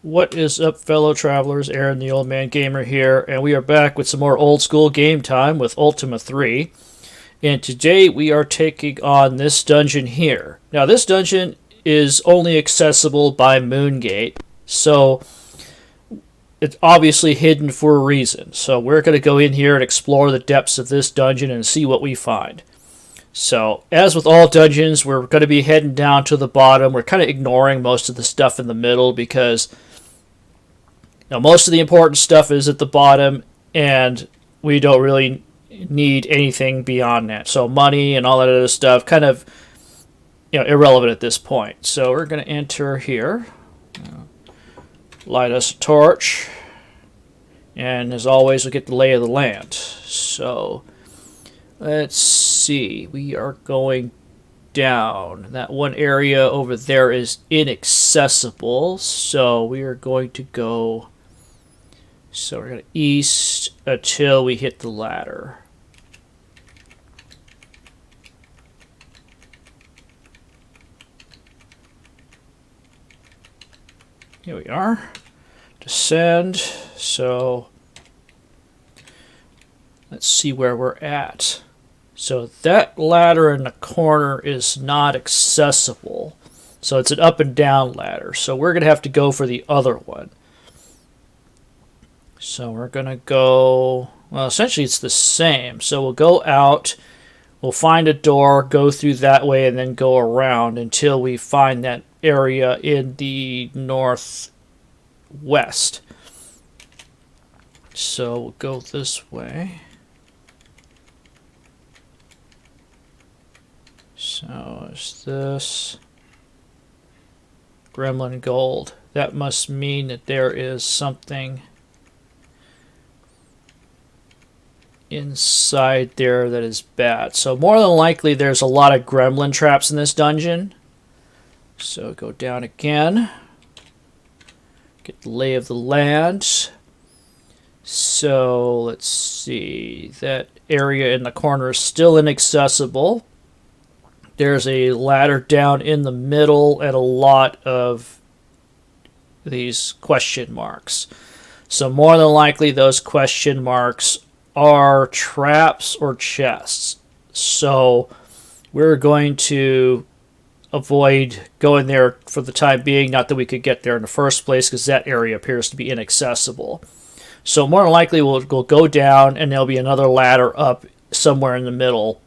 What is up, fellow travelers? Aaron, the old man gamer here, and we are back with some more old school game time with Ultima 3. And today we are taking on this dungeon here. Now, this dungeon is only accessible by Moongate, so it's obviously hidden for a reason. So we're going to go in here and explore the depths of this dungeon and see what we find. So, as with all dungeons, we're going to be heading down to the bottom. We're kind of ignoring most of the stuff in the middle because most of the important stuff is at the bottom, and we don't really need anything beyond that. So money and all that other stuff, kind of irrelevant at this point. So we're going to enter here, light us a torch, and as always, we get the lay of the land. So let's see. We are going down. That one area over there is inaccessible, so we are going to go. So we're going to east until we hit the ladder. Here we are. Descend. So let's see where we're at. So that ladder in the corner is not accessible. So it's an up and down ladder. So we're going to have to go for the other one. So we're going to go, well, essentially it's the same. So we'll go out, we'll find a door, go through that way, and then go around until we find that area in the northwest. So we'll go this way. So is this Gremlin Gold? That must mean that there is something inside there that is bad. So more than likely there's a lot of gremlin traps in this dungeon. So go down again. Get the lay of the land. So let's see. That area in the corner is still inaccessible. There's a ladder down in the middle and a lot of these question marks. So more than likely those question marks are traps or chests. So we're going to avoid going there for the time being. Not that we could get there in the first place, because that area appears to be inaccessible. So more than likely we'll go down, and there'll be another ladder up somewhere in the middle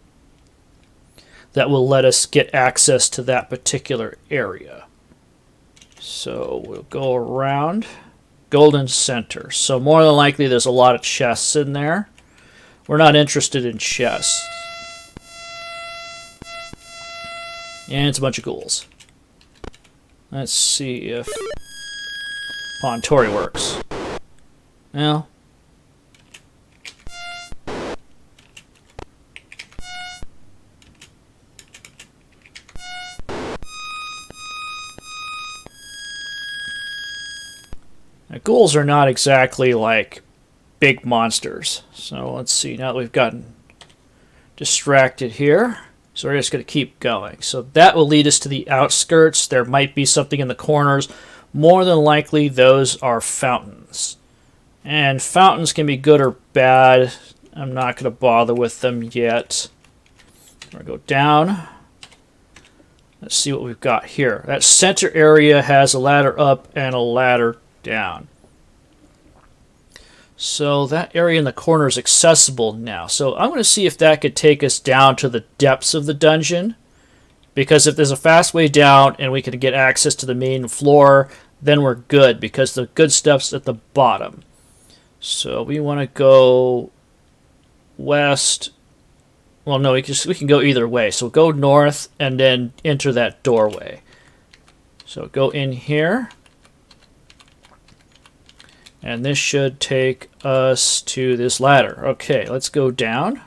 that will let us get access to that particular area. So we'll go around. Golden Center. So more than likely there's a lot of chests in there. We're not interested in chests. And it's a bunch of ghouls. Let's see if Pontori works. Well, now, ghouls are not exactly like big monsters. So let's see, now that we've gotten distracted here, so we're just going to keep going. So that will lead us to the outskirts. There might be something in the corners. More than likely those are fountains. And fountains can be good or bad. I'm not going to bother with them yet. We're going to go down. Let's see what we've got here. That center area has a ladder up and a ladder down. So that area in the corner is accessible now. So I'm going to see if that could take us down to the depths of the dungeon. Because if there's a fast way down and we can get access to the main floor, then we're good. Because the good stuff's at the bottom. So we want to go west. Well, no, we can go either way. So go north and then enter that doorway. So go in here. And this should take us to this ladder. Okay, let's go down.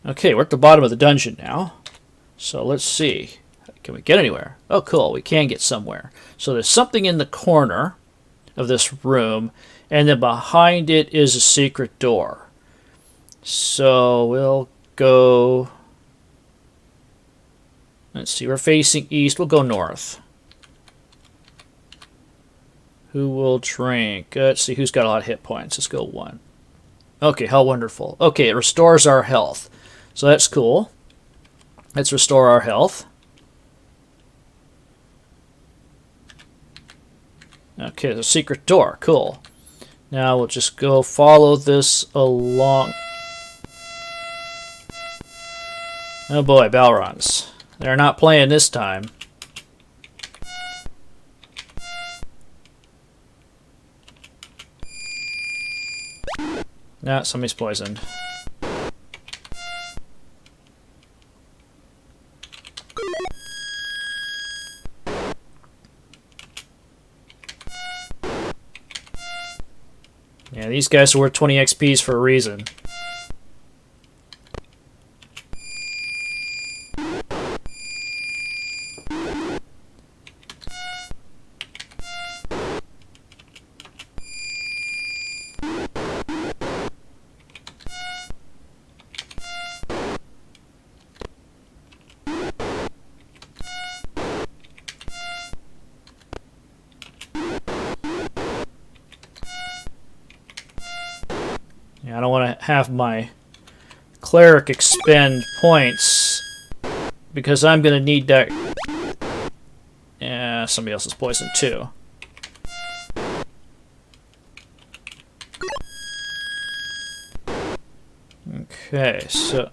Okay, we're at the bottom of the dungeon now. So let's see. Can we get anywhere? Oh, cool. We can get somewhere. So there's something in the corner of this room. And then behind it is a secret door. So we'll go... Let's see. We're facing east. We'll go north. Who will drink? Let's see who's got a lot of hit points. Let's go 1. Okay, how wonderful. Okay, it restores our health. So that's cool. Let's restore our health. Okay, there's a secret door. Cool. Now we'll just go follow this along. Oh boy, Balrons. They're not playing this time. Nah, somebody's poisoned. Yeah, these guys are worth 20 XPs for a reason. I don't want to have my cleric expend points because I'm going to need that. Yeah, somebody else is poisoned too. Okay, so...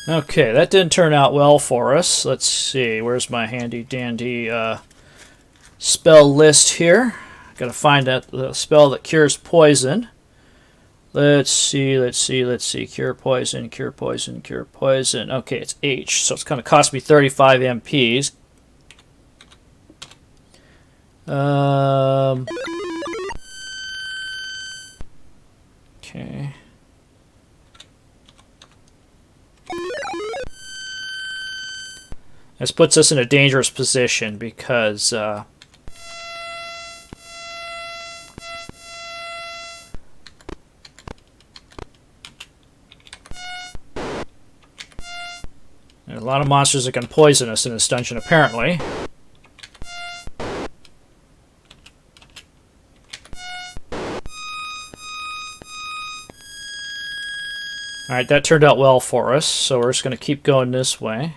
Okay, that didn't turn out well for us. Let's see, where's my handy dandy spell list here? Gotta find the spell that cures poison. Let's see. Cure poison, cure poison, cure poison. Okay, it's H, so it's gonna cost me 35 MPs. Okay. This puts us in a dangerous position because there's a lot of monsters that can poison us in this dungeon, apparently. Alright, that turned out well for us, so we're just going to keep going this way.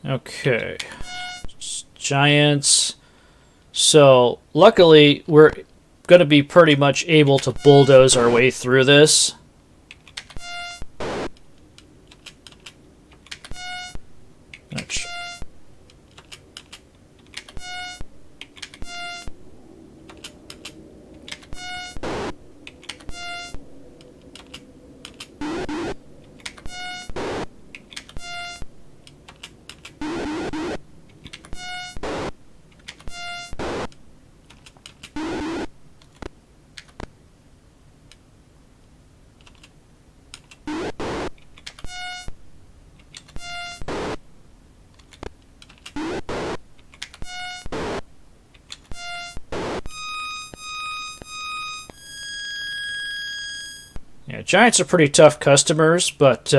Okay, giants. So luckily we're going to be pretty much able to bulldoze our way through this. Yeah, giants are pretty tough customers, but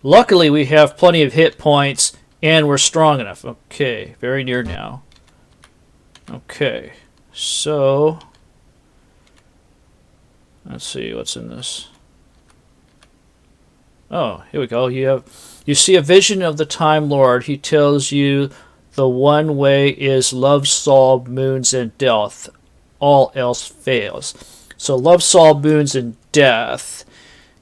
luckily we have plenty of hit points and we're strong enough. Okay, very near now. Okay, so let's see what's in this. Oh, here we go. You see a vision of the Time Lord. He tells you the one way is love, Sol, moons, and death. All else fails. So love, Sol, moons, and death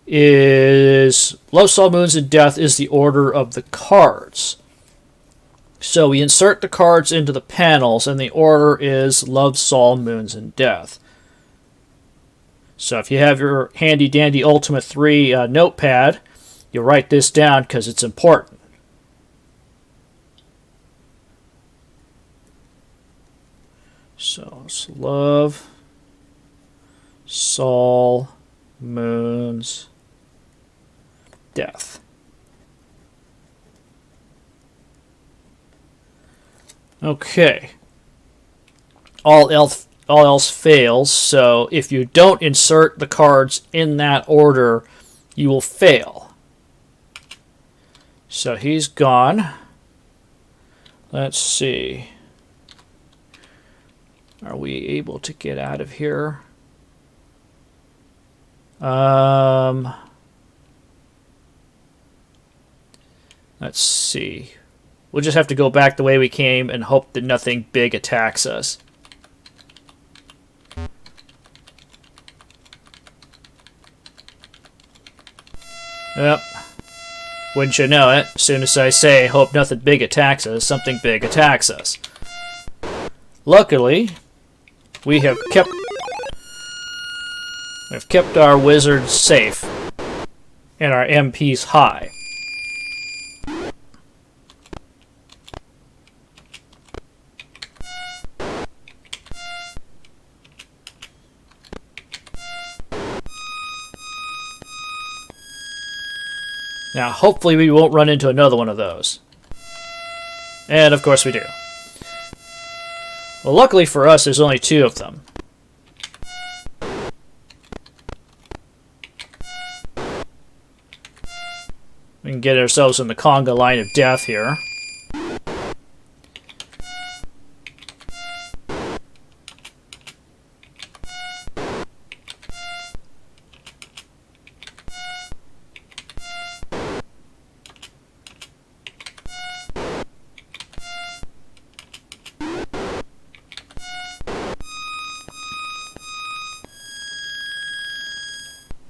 is... Love, Sol, moons, and death is the order of the cards. So we insert the cards into the panels, and the order is Love, Sol, Moons, and Death. So if you have your handy-dandy Ultima 3 notepad, you'll write this down because it's important. So it's Love, Sol, Moons, Death. Okay. All else fails, so if you don't insert the cards in that order, you will fail. So he's gone. Let's see. Are we able to get out of here? Let's see. We'll just have to go back the way we came and hope that nothing big attacks us. Yep. Wouldn't you know it, as soon as I say, hope nothing big attacks us, something big attacks us. Luckily, we have kept our wizards safe and our MPs high. Now, hopefully we won't run into another one of those. And, of course, we do. Well, luckily for us, there's only 2 of them. We can get ourselves in the conga line of death here.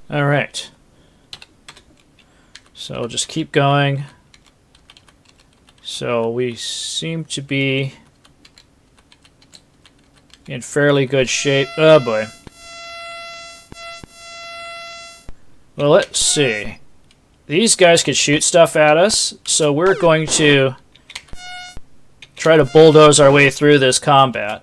Alright. So just keep going. So we seem to be in fairly good shape. Oh boy. Well, let's see. These guys could shoot stuff at us, so we're going to try to bulldoze our way through this combat.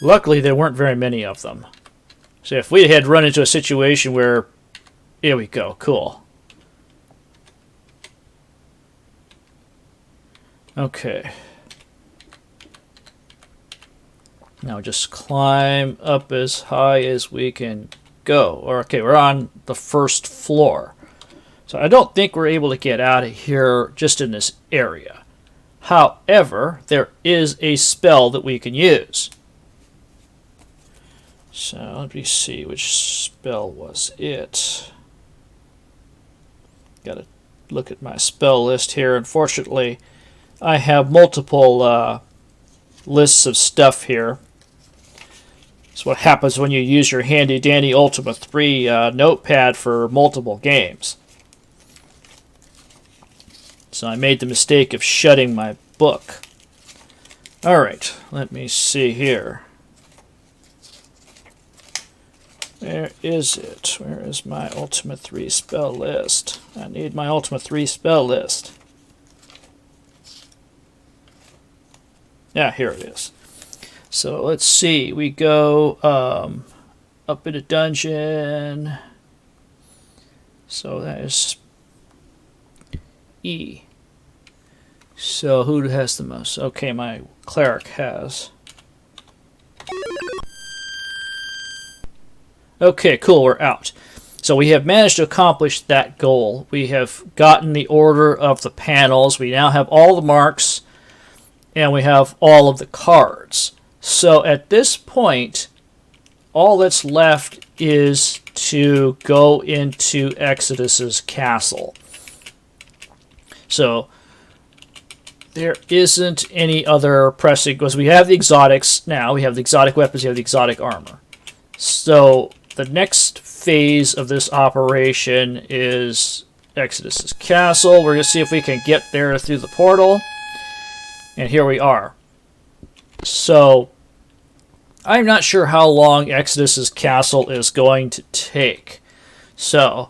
Luckily, there weren't very many of them. So if we had run into a situation where... Here we go. Cool. Okay. Now just climb up as high as we can go. Okay, we're on the first floor. So I don't think we're able to get out of here just in this area. However, there is a spell that we can use. So let me see, which spell was it? Gotta look at my spell list here. Unfortunately, I have multiple lists of stuff here. That's what happens when you use your handy-dandy Ultima 3 notepad for multiple games. So I made the mistake of shutting my book. Alright, let me see here. Where is it? Where is my Ultima 3 spell list? I need my Ultima 3 spell list. Yeah, here it is. So let's see. We go up in a dungeon. So that is E. So who has the most? Okay, my cleric has. Okay, cool, we're out. So we have managed to accomplish that goal. We have gotten the order of the panels. We now have all the marks, and we have all of the cards. So at this point, all that's left is to go into Exodus's castle. So there isn't any other pressing, because we have the exotics now. We have the exotic weapons, we have the exotic armor. So the next phase of this operation is Exodus's castle. We're going to see if we can get there through the portal. And here we are. So I'm not sure how long Exodus's castle is going to take. So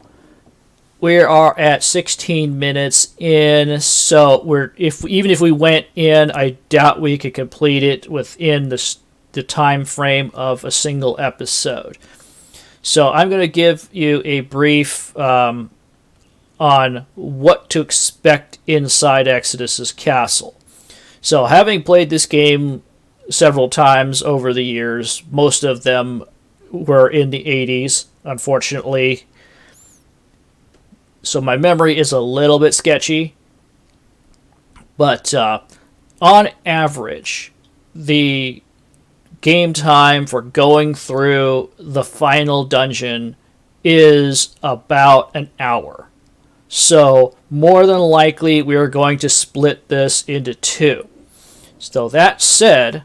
we are at 16 minutes in. So even if we went in, I doubt we could complete it within the time frame of a single episode. So I'm going to give you a brief on what to expect inside Exodus's castle. So having played this game several times over the years, most of them were in the 80s, unfortunately. So my memory is a little bit sketchy. But on average, the game time for going through the final dungeon is about an hour. So more than likely we are going to split this into two. So that said,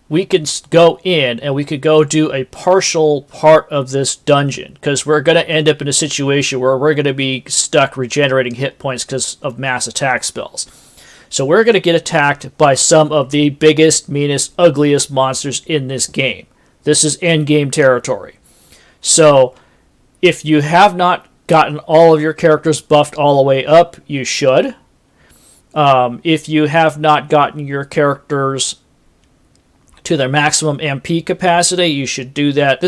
we could go in and we could go do a partial part of this dungeon, because we're going to end up in a situation where we're going to be stuck regenerating hit points because of mass attack spells. So we're going to get attacked by some of the biggest, meanest, ugliest monsters in this game. This is endgame territory. So if you have not gotten all of your characters buffed all the way up, you should. If you have not gotten your characters to their maximum MP capacity, you should do that.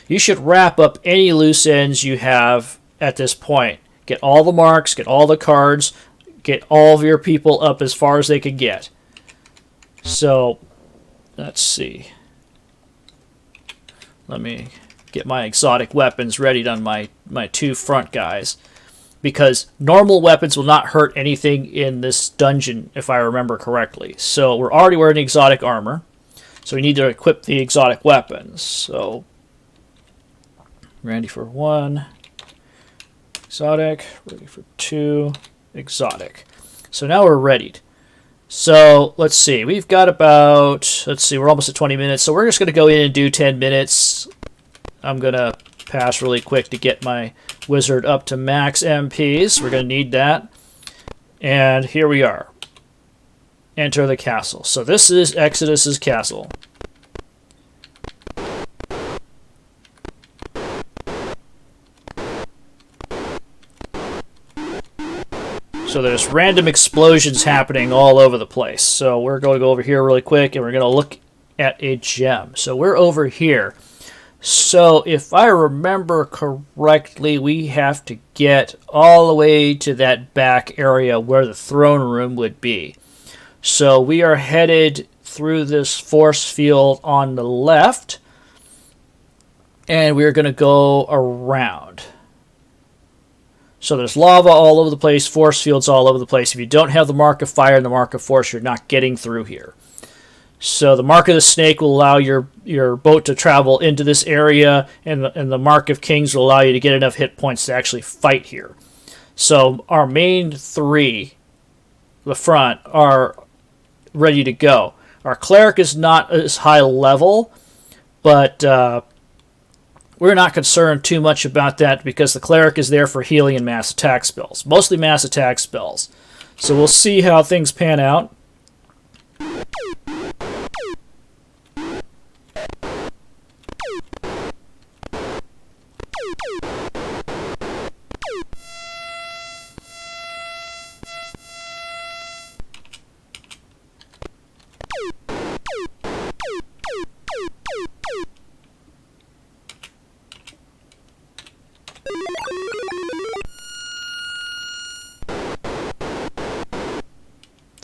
You should wrap up any loose ends you have at this point. Get all the marks, get all the cards, get all of your people up as far as they can get. So, let's see. Let me get my exotic weapons ready on my two front guys. Because normal weapons will not hurt anything in this dungeon, if I remember correctly. So, we're already wearing exotic armor. So, we need to equip the exotic weapons. So, ready for 1. Exotic. Ready for 2. Exotic. So now we're ready. So let's see. We've got about, we're almost at 20 minutes. So we're just going to go in and do 10 minutes. I'm going to pass really quick to get my wizard up to max MPs. We're going to need that. And here we are. Enter the castle. So this is Exodus's castle. So there's random explosions happening all over the place. So we're going to go over here really quick, and we're going to look at a gem. So we're over here. So if I remember correctly, we have to get all the way to that back area where the throne room would be. So we are headed through this force field on the left, and we're going to go around. So there's lava all over the place, force fields all over the place. If you don't have the Mark of Fire and the Mark of Force, you're not getting through here. So the Mark of the Snake will allow your boat to travel into this area, and the Mark of Kings will allow you to get enough hit points to actually fight here. So our main three, the front, are ready to go. Our Cleric is not as high level, but we're not concerned too much about that because the Cleric is there for healing and mass attack spells. Mostly mass attack spells. So we'll see how things pan out.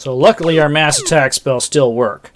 So luckily our mass attack spells still work.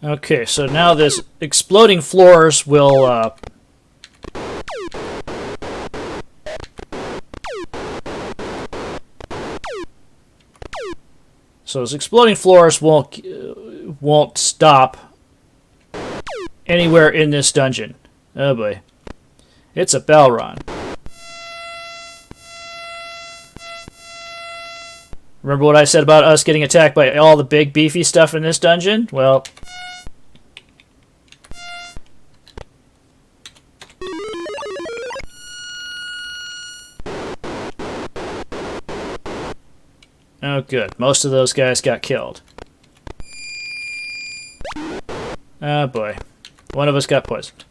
Okay, so now this exploding floors will so those exploding floors won't stop anywhere in this dungeon. Oh boy. It's a bell run. Remember what I said about us getting attacked by all the big beefy stuff in this dungeon? Well, oh good. Most of those guys got killed. Oh boy. One of us got poisoned.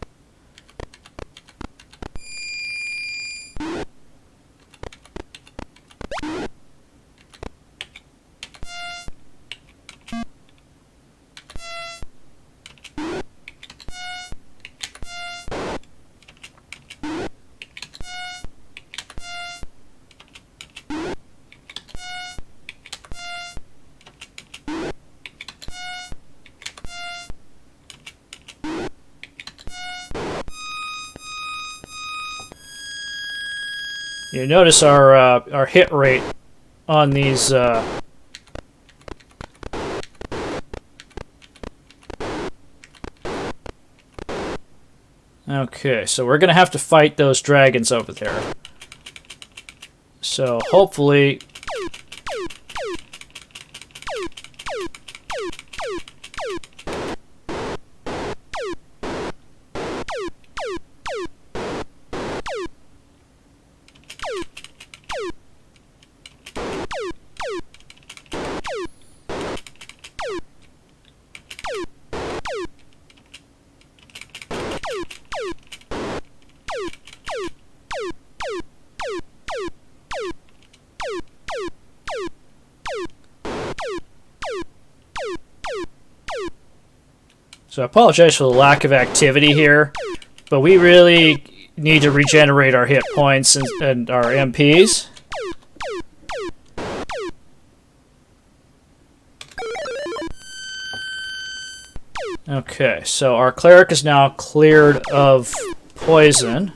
You notice our hit rate on these okay, so we're gonna have to fight those dragons over there. So hopefully so I apologize for the lack of activity here, but we really need to regenerate our hit points and our MPs. Okay, so our cleric is now cleared of poison.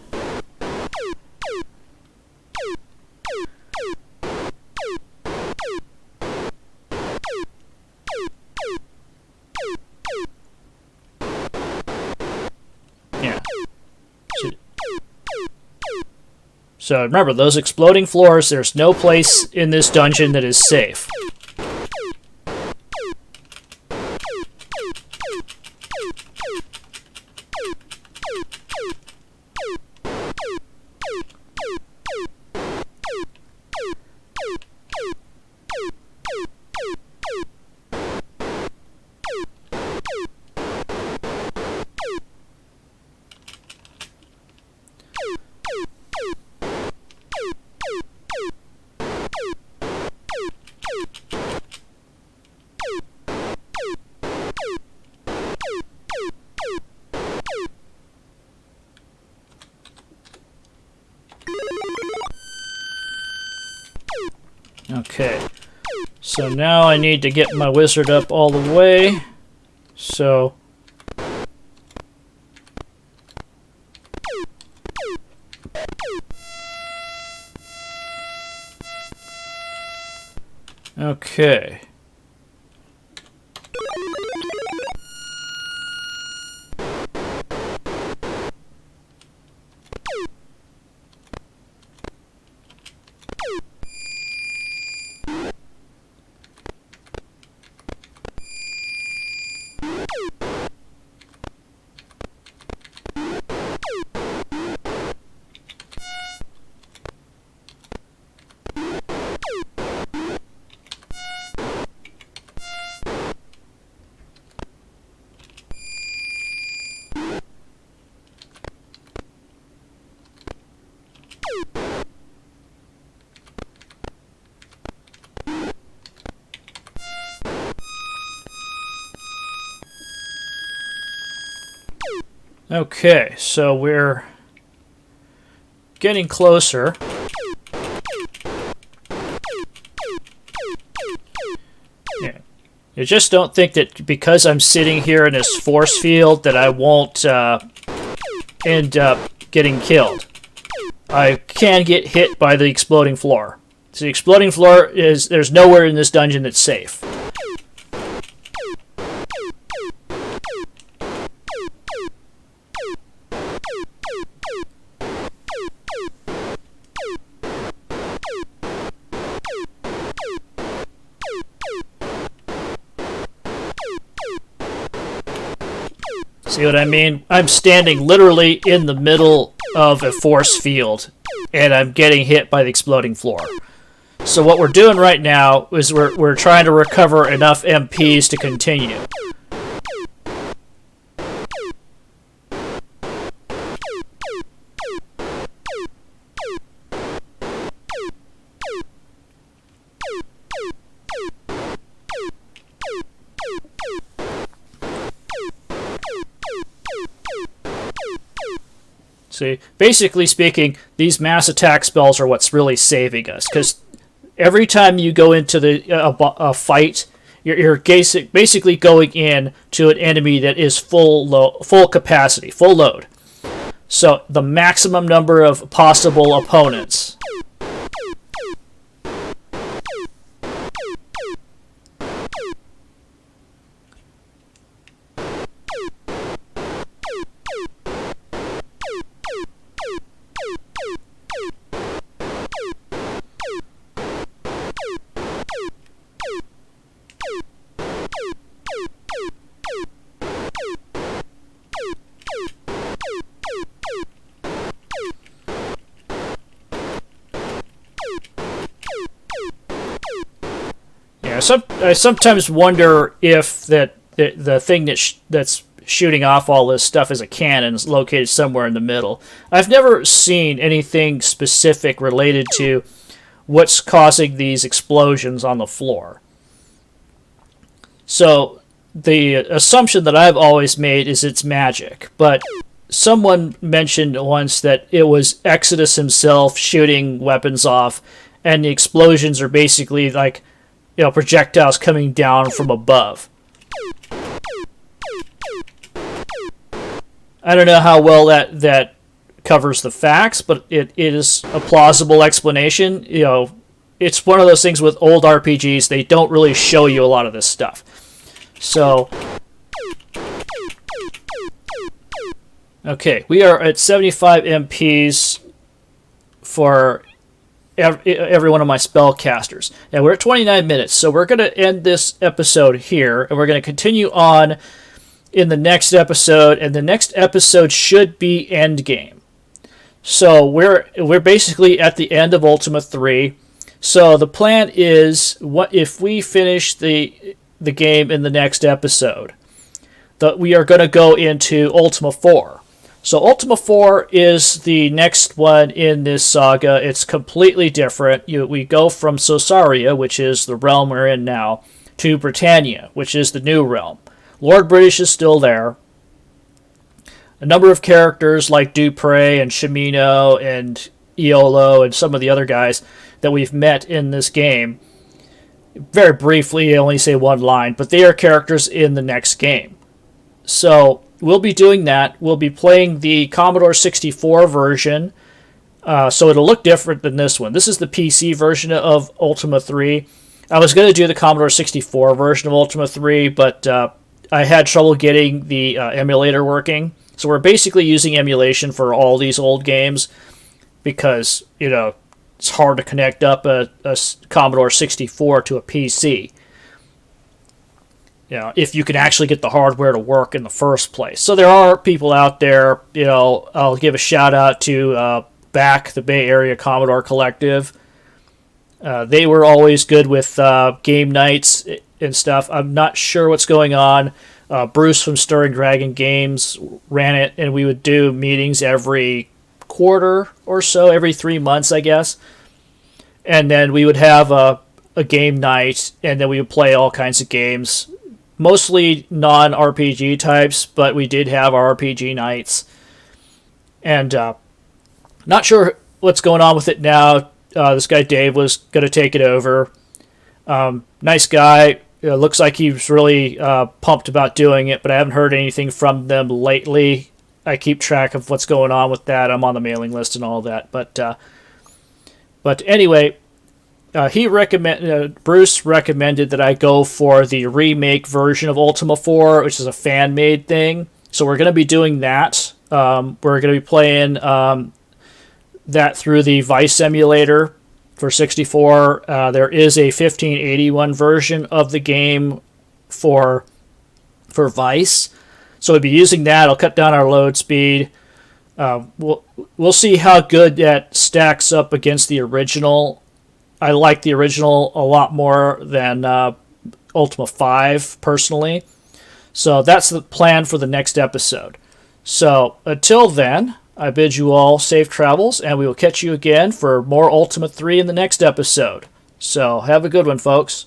Yeah. So remember, those exploding floors, there's no place in this dungeon that is safe. Okay, so now I need to get my wizard up all the way, so Okay. Okay, so we're getting closer. Yeah. You just don't think that because I'm sitting here in this force field that I won't end up getting killed. I can get hit by the exploding floor. So the exploding floor is, there's nowhere in this dungeon that's safe. See what I mean? I'm standing literally in the middle of a force field, and I'm getting hit by the exploding floor. So what we're doing right now is we're trying to recover enough MPs to continue. See, basically speaking, these mass attack spells are what's really saving us, because every time you go into a fight, you're basically going in to an enemy that is full capacity, full load. So the maximum number of possible opponents. I sometimes wonder if the thing that's shooting off all this stuff is a cannon is located somewhere in the middle. I've never seen anything specific related to what's causing these explosions on the floor. So the assumption that I've always made is it's magic, but someone mentioned once that it was Exodus himself shooting weapons off, and the explosions are basically like, projectiles coming down from above. I don't know how well that covers the facts, but it is a plausible explanation. It's one of those things with old RPGs, they don't really show you a lot of this stuff. So, okay, we are at 75 MPs for every one of my spellcasters. And we're at 29 minutes, so we're going to end this episode here, and we're going to continue on in the next episode, and the next episode should be Endgame. So we're basically at the end of Ultima 3. So the plan is, what if we finish the game in the next episode, that we are going to go into Ultima 4. So Ultima 4 is the next one in this saga. It's completely different. We go from Sosaria, which is the realm we're in now, to Britannia, which is the new realm. Lord British is still there. A number of characters like Dupre and Shimino and Iolo and some of the other guys that we've met in this game. Very briefly, I only say one line, but they are characters in the next game. So we'll be doing that. We'll be playing the Commodore 64 version, so it'll look different than this one. This is the PC version of Ultima 3. I was going to do the Commodore 64 version of Ultima 3, but I had trouble getting the emulator working. So we're basically using emulation for all these old games because, it's hard to connect up a Commodore 64 to a PC. If you can actually get the hardware to work in the first place. So there are people out there, I'll give a shout out to BAC, the Bay Area Commodore Collective. They were always good with game nights and stuff. I'm not sure what's going on. Bruce from Stirring Dragon Games ran it, and we would do meetings every quarter or so, every 3 months, I guess. And then we would have a game night, and then we would play all kinds of games, mostly non-RPG types, but we did have our RPG nights. And not sure what's going on with it now. This guy Dave was going to take it over. Nice guy. Looks like he was really pumped about doing it, but I haven't heard anything from them lately. I keep track of what's going on with that. I'm on the mailing list and all that. But anyway, Bruce recommended that I go for the remake version of Ultima 4, which is a fan-made thing. So we're going to be doing that. We're going to be playing that through the Vice emulator for 64. There is a 1581 version of the game for Vice. So we'll be using that. It'll cut down our load speed. We'll see how good that stacks up against the original. I like the original a lot more than Ultima 5, personally. So that's the plan for the next episode. So until then, I bid you all safe travels, and we will catch you again for more Ultima 3 in the next episode. So have a good one, folks.